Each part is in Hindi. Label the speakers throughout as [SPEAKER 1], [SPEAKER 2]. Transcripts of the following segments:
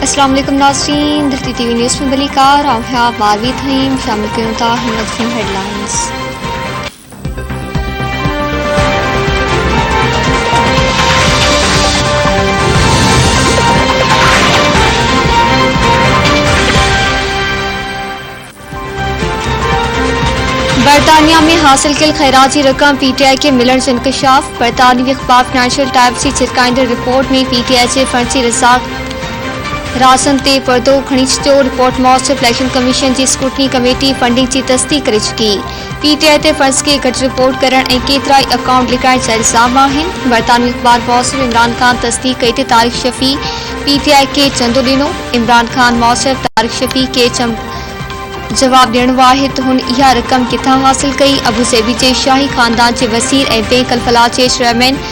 [SPEAKER 1] अस्सलाम वालेकुम नाज़रीन, धरती टीवी न्यूज़ में बलिकार आव्या बारवी थीम शामिल करूं था हिम्मत हेडलाइंस। बरतानिया में हासिल किल खैराती रकम पीटीआई के मिलण से इंकशाफ। बरतानवी अखबार फाइनेंशियल टाइम्स की छिरकाइंदड़ रिपोर्ट में पीटीआई से फंसी रज़ाक रासन ते पर्दो खणी छॾियो। रिपोर्ट मौसूब इलेक्शन कमीशन की स्क्रूटनी कमेटी फंडिंग की तस्दीक करे चुकी। पीटीआई ते फर्ज़ के घटि रिपोर्ट करण ऐं केतिरा ई अकाउंट लिकाइण जा इल्ज़ाम आहिनि। बरतानवी अखबार मौसूब इमरान खान तस्दीक कई ते तारिक शफ़ी पीटीआई के चंदो ॾिनो। इमरान खान मौसूब तारिक शफ़ी के जवाब ॾियणो आहे त हुन इहा रक़म किथां हासिल कई। अबू ज़ेबी जे शाही खानदान जे वज़ीर ऐं बैंक अल-फलाह जे चेयरमैन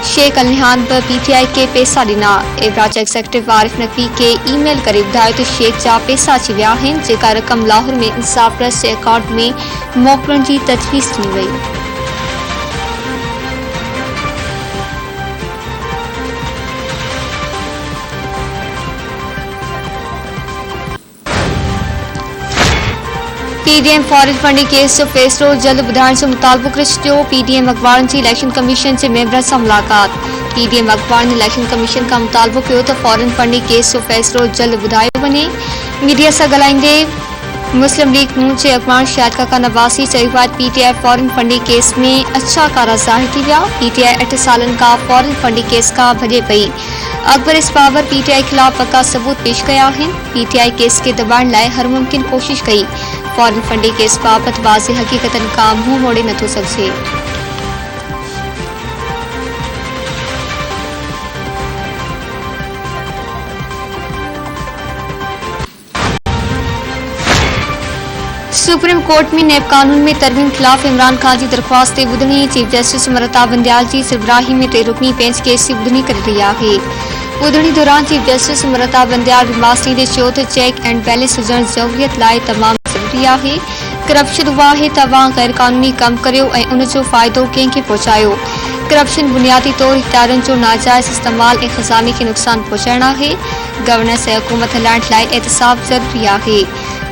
[SPEAKER 1] शेख अल-निहान बि पीटीआई के पैसा ॾिना। एवराज एग्ज़ीक्यूटिव आरिफ नकवी के ईमेल करे ॿुधायो त शेख जा पैसा अची विया आहिनि, जेका रक़म लाहौर में इंसाफ ट्रस्ट जे अकाउंट में मोकिलण जी तजवीज़ ॾिनी वई। पीडीएम फॉरेन फंडिंग केस जो फैसलो जल्द ॿुधाइण जो मुतालबो करे छॾियो। पीडीएम अखबारनि जी इलेक्शन कमीशन जे मेंबरनि सां मुलाक़ात। पीडीएम अखबारनि इलेक्शन कमीशन खां मुतालबो कयो त फॉरेन फंडिंग केस जो फैसलो जल्द ॿुधायो वञे। मीडिया सां ॻाल्हाईंदे मुस्लिम लीग नून जे अॻवान शाहिद काका नवाज़ी चयो आहे त पीटीआई फॉरेन फंडिंग केस में अच्छा कारा ज़ाहिर थी विया। पीटीआई 8 सालनि खां फॉरेन फंडिंग केस खां भॼे पई। अकबर इस बाबर पीटीआई खिलाफ पक्का सबूत पेश कया आहिनि। पीटीआई केस के दबाइण लाइ हर मुमकिन कोशिश कई। फॉरेन फंडिंग केस बाबत वाज़े हक़ीक़तनि खां मुंहुं मोड़े नथो सघिजे। सुप्रीम कोर्ट में नैब कानून में तरमीम खिलाफ इमरान खान की दरख्वास्त ते ॿुधणी। चीफ जस्टिस अमृता बंदयाल की सिरबराही में 3 रुकनी बेंच केस की ॿुधणी करे रही आहे। ॿुधणी दौरान चीफ जस्टिस अमृता बंदयाल रिमास ॾींदे चयो त चेक एंड बैलेंस हुजण ज़रूरियत लाइ तमामु ज़रूरी आहे। करप्शन उहा आहे तव्हां गैर कानूनी कम करियो ऐं उन जो फ़ाइदो कंहिंखे पहुचायो। करप्शन बुनियादी तौर इख्तियारनि जो नाजायज़ इस्तेमाल ऐं ख़ज़ाने खे नुक़सान पहुचाइण आहे। गवर्नेंस ऐं हुकूमत हलाइण लाइ एहतिसाब ज़रूरी आहे।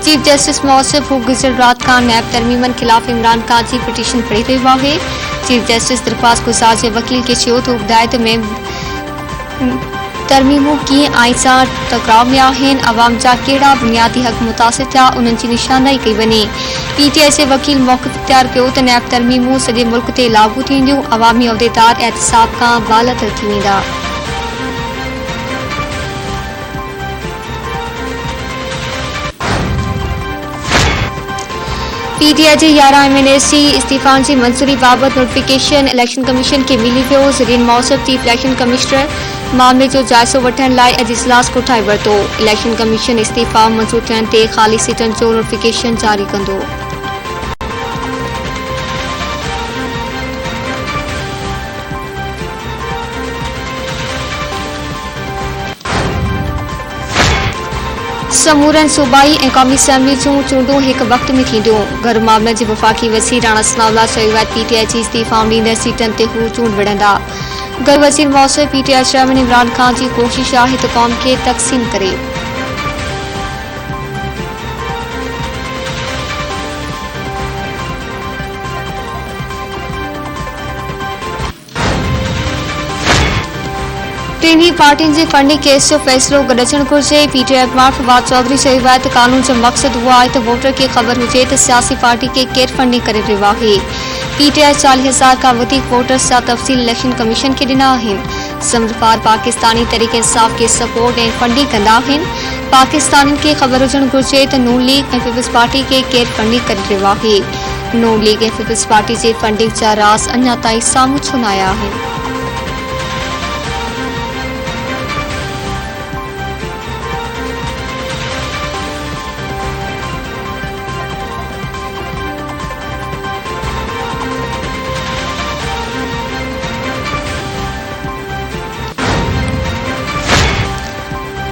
[SPEAKER 1] चीफ जस्टिस मौसूब हू गुज़िरियल राति खां नैब तरमीमनि खिलाफ़ इमरान खान जी पिटीशन पढ़ी रहियो आहे। चीफ जस्टिस दरख्वास्त गुज़ार जे वकील खे चयो त ॿुधाए त तरमीमूं कीअं आइन सां टकराव में आहिनि, अवाम जा कहिड़ा बुनियादी हक़ मुतासिर थिया, उन्हनि जी निशानदाही कई वञे। पीटीआई जे वकील मौक़िफ़ इख्तियार कयो त नैब तरमीमूं सॼे मुल्क ते लागू थींदियूं। अवामी उहिदेदार एहतिसाब खां बालतर थी वेंदा। पीटीआई जे 11 MNAC इस्तीफ़ाउनि जी मंज़ूरी बाबति नोटिफिकेशन इलेक्शन कमीशन खे मिली वियो। ज़रीन मौसूब चीफ इलेक्शन कमिश्नर मामले जो जाइज़ो वठण लाइ अॼु इजलास कोठाए वरितो। इलेक्शन कमीशन इस्तीफ़ा मंज़ूर थियण ते ख़ाली सीटनि जो नोटिफिकेशन जारी कंदो। समूरनि सूबाई ऐं क़ौमी असैम्बली जूं चूंडूं हिकु वक़्त में थींदियूं। घर मामलनि जे वफ़ाक़ी वज़ीर राणा सनाउल्लाह चयो आहे पीटीआई जी इस्तीफ़ाउनि ॾींदड़ सीटनि ते हू चूंड विढ़ंदा। घर वज़ीर मौसूब पीटीआई चेयरमैन इमरान खान जी कोशिश आहे त क़ौम खे तक़सीम करे। टिनी पार्टियुनि जे फंडिंग केस जो फैसलो गॾु अचणु घुरिजे। पीटीआई अखबार फवाद चौधरी चयो आहे त कानून जो मक़सदु उहो आहे त वोटर खे ख़बर हुजे त सियासी पार्टी खे केरु फंडिंग करे रहियो आहे। पीटीआई 40,000 खां वधीक वोटर्स जा तफ़सील इलेक्शन कमीशन खे ॾिना आहिनि। ज़मरफार पाकिस्तानी तहरीक इंसाफ़ खे सपोर्ट ऐं फंडिंग कंदा आहिनि। पाकिस्तानियुनि खे ख़बर हुजणु घुरिजे त नून लीग ऐं पीपल्स पार्टी खे केरु फंडिंग करे रहियो आहे। नून लीग ऐं पीपल्स पार्टी जे फंडिंग जा राज़ अञा ताईं साम्हूं छो न आया आहिनि।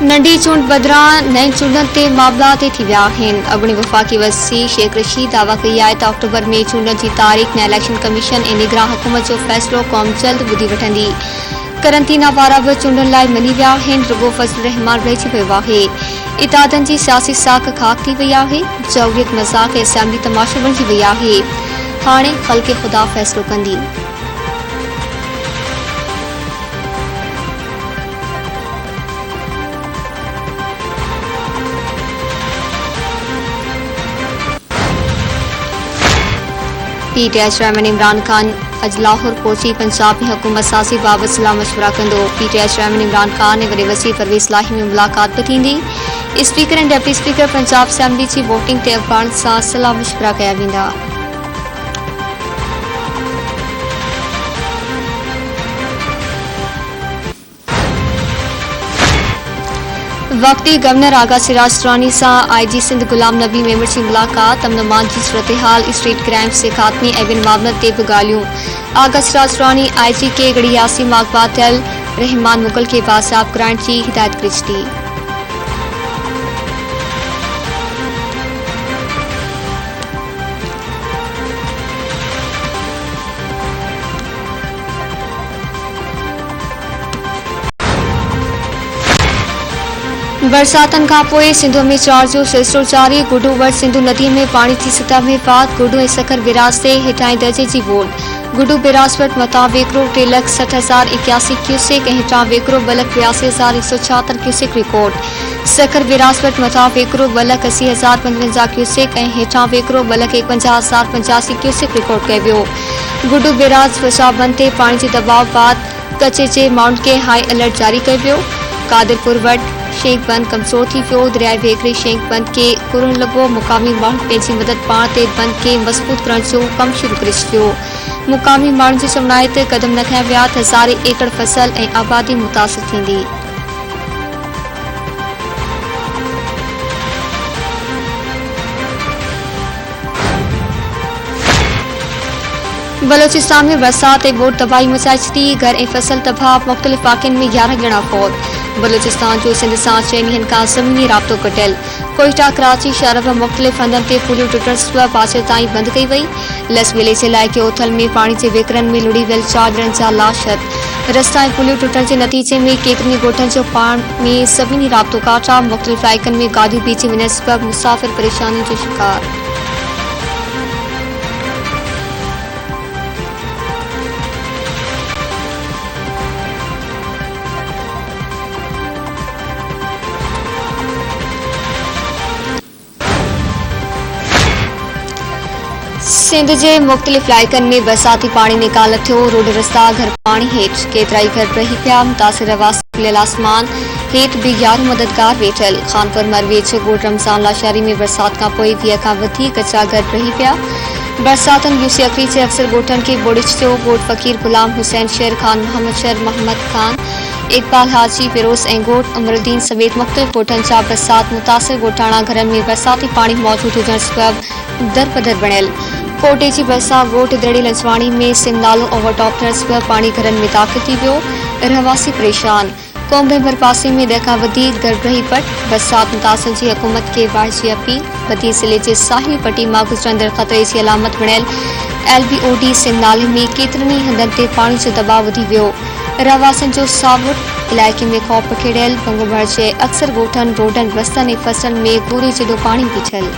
[SPEAKER 1] नंढी चूंड बदिरां नई चूंडनि ते मामला थी विया आहिनि। अॻूणी वफ़ाक़ी वज़ीर शेख रशीद दावा कई आहे त अक्टूबर में चूंडनि जी तारीख़ न इलेक्शन कमीशन ऐं निगरान हुकूमत जो फ़ैसिलो क़ौम जल्द ॿुधी वठंदी। करंटीना वारा बि चूंडनि लाइ मञी विया आहिनि। रुगो फज़लुर रहमान रहिजी वियो आहे। इतादनि जी सियासी साख खाक थी वई आहे। जौहरियत मज़ाक़ ऐं असेंबली तमाशो बणिजी वई आहे। हाणे ख़ल्क़ ख़ुदा फ़ैसिलो कंदी। पीटीआई चेयरमैन इमरान खान अज लाहौर पहुंची पंजाब में हुकूमत साज़ी बाबत सलाह मशवरा कंदो। पीटीआई चेयरमैन इमरान खान ऐं वॾे वज़ीर परवेज़ इलाही में मुलाक़ात बि थींदी। स्पीकर ऐं डिप्टी स्पीकर पंजाब असेंबली जी वोटिंग ते अफ़गान सां सलाह मशवरा कया वेंदा। वक्ती गवर्नर आगा सिराज दुरानी सां IG सिंध गुलाम नबी मेमर जी मुलाक़ात। अमन मान जी सूरत हाल, स्ट्रीट क्राइम्स जे ख़ात्मे ऐं ॿिनि मामलनि ते बि ॻाल्हियूं। आगा सिराज दुरानी IG के गड़ियासी मागबा थियल रहमान मुगल खे बाज़ाब कराइण जी हिदायत करी छॾी। बरसातन खां पोइ सिंधु में चार जो सिलसिलो जारी। गुडू वर सिंधु नदी में पानी जी सतह में वात। गुडू ऐं सखर बिराज ते हेठाहीं दर्जे जी वोट। गुडू बिराज वटि मथां वेकिरो 3,60,81 क्यूसेक ऐं हेठां वेकिरो 2,82,176 क्यूसेक रिकॉर्ड। सखर बिराज वटि मथां वेकिरो 2,80,055 क्यूसेक ऐं हेठां वेकिरो 2,51,085 क्यूसेक रिकॉर्ड कयो वियो। गुडू बिराज वशाबंद ते पाणी जे दबाव बाद कचे जे माण्हुनि खे हाई अलर्ट जारी कयो वियो। कादिरपुर वटि शेख बंद कमज़ोर थी वियो। दरियाए वेकिरे शेख बंद खे कुरण लॻो। मुक़ामी माण्हुनि पंहिंजी मदद पाण ते बंद खे मज़बूत करण जो कमु शुरू करे छॾियो। मुक़ामी माण्हुनि जो चवणु आहे त क़दम न खंया विया त हज़ारे एकड़ फसल ऐं आबादी मुतासिर थींदी। बलोचिस्तान में बरसात ऐं ॿोॾि तबाही मचाए छॾी। घर ऐं फसल तबाह। मुख़्तलिफ़ वाक़िअनि में 11 ॼणा फौत। बलोचिस्तान जो सिंध सां 6 ॾींहनि खां ज़मीनी राब्तो कटियल। कोयटा, कराची शहर में मुख़्तलिफ़ हंधनि ते पुलियूं टुटण सबबि पासे ताईं बंदि कई वई। लस ॿेले जे इलाइक़े ओथल में पाणी जे वेकिरनि में लुड़ी वियल 4 ॼणनि जा लाश। रस्ता ऐं पुलियूं टुटण जे नतीजे में केतिरनि ॻोठनि जो पाण में ज़मीनी राब्तो काटा। मुख़्तलिफ़ इलाइक़नि में गाॾियूं बीठी वञण सबबि मुसाफ़िर परेशानियुनि जो शिकार। सिंध जे मुख़्तलिफ़ इलाइक़नि में बरसाती पाणी निकाल थियो। रोड रस्ता घर पाणी हेठि। केतिरा ई घर बही पिया। मुतासिर रवास खुलियल आसमान हेठि बि 11 मददगार वेठल। खानपुर मरवे जो ॻोठ रमज़ान लाशारी में बरसात खां पोइ 20 खां वधीक कचा घर बही पिया। बरसातनि यूसी अखरी जे अक्सर ॻोठनि खे ॿोड़े छॾियो। ॻोठ फ़कीर गुलाम हुसैन शेर खान, मोहम्मद शर, मोहम्मद खान, इकबाल हाजी, फिरोज़ ऐं ॻोठ अमरुद्दीन समेत मुख़्तलिफ़ ॻोठनि जा बरसात मुतासिर ॻोठाणा घरनि में बरसाती पाणी मौजूदु हुजण सबबि दरबदर बणियल। कोटे जी भरिसां ॻोठ दड़ी लंजवाणी में सिमनालो ओवरटॉप थियण सबबि पाणी घरनि में दाख़िल थी वियो। रहवासी परेशान। कोम्बेम्बर पासे में 10 खां वधीक घर बही पट। बरसात मुतासिर जी हुकूमत खे वाहिजी अपील। बदी ज़िले जे साहिल पटी मां गुज़रंदड़ ख़तरे जी अलामत बणियल LBOD सिमनाले में केतिरनि ई हंधनि ते पाणी जो दबाव वधी वियो। रहवासियुनि जो सावुट। इलाइक़े में ख़ौफ़ पखेड़ियल। भंग भर अक्सर ॻोठनि, रोडनि, रस्तनि ऐं फसलनि में गोरे जेॾो पाणी बीठल।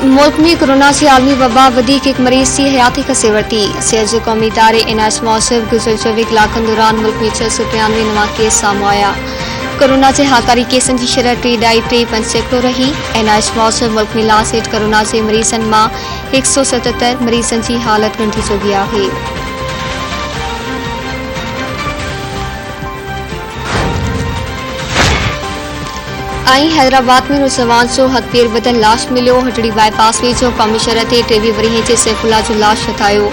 [SPEAKER 1] मुल्क में कोरोना जी आलमी वबा वधीक हिकु मरीज़ जी हयाती खसे वरिती। सिहत जे क़ौमी इदारे NIH मूजिबि गुज़िरियल 24 कलाकनि दौरान मुल्क में 693 नवां केस साम्हूं आया। कोरोना जे हाकारी केसनि जी शरह 3.35% रही। NIH मूजिबि मुल्क में लाश हेठि कोरोना जे मरीज़नि मां 177 मरीज़नि जी हालत गंढी चुकी आहे। हैदराबाद में नौजवान जो हथ पेर बदल लाश मिलियो। हटड़ी बाईपास वेझो क़ौमी शहर ते 23 वरीह जे सैफुल्ला जो लाश हथायो।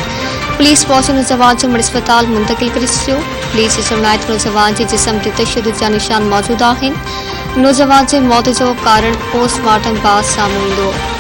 [SPEAKER 1] पुलिस पहुची नौजवान जो अस्पताल मुंतकिल करे छॾियो। पुलिस जो चवणु आहे त नौजवान जे जिस्म ते तशद्दुद जा निशान मौजूदु आहिनि। नौजवान जे मौत जो कारण पोस्टमार्टम बाद साम्हूं ईंदो।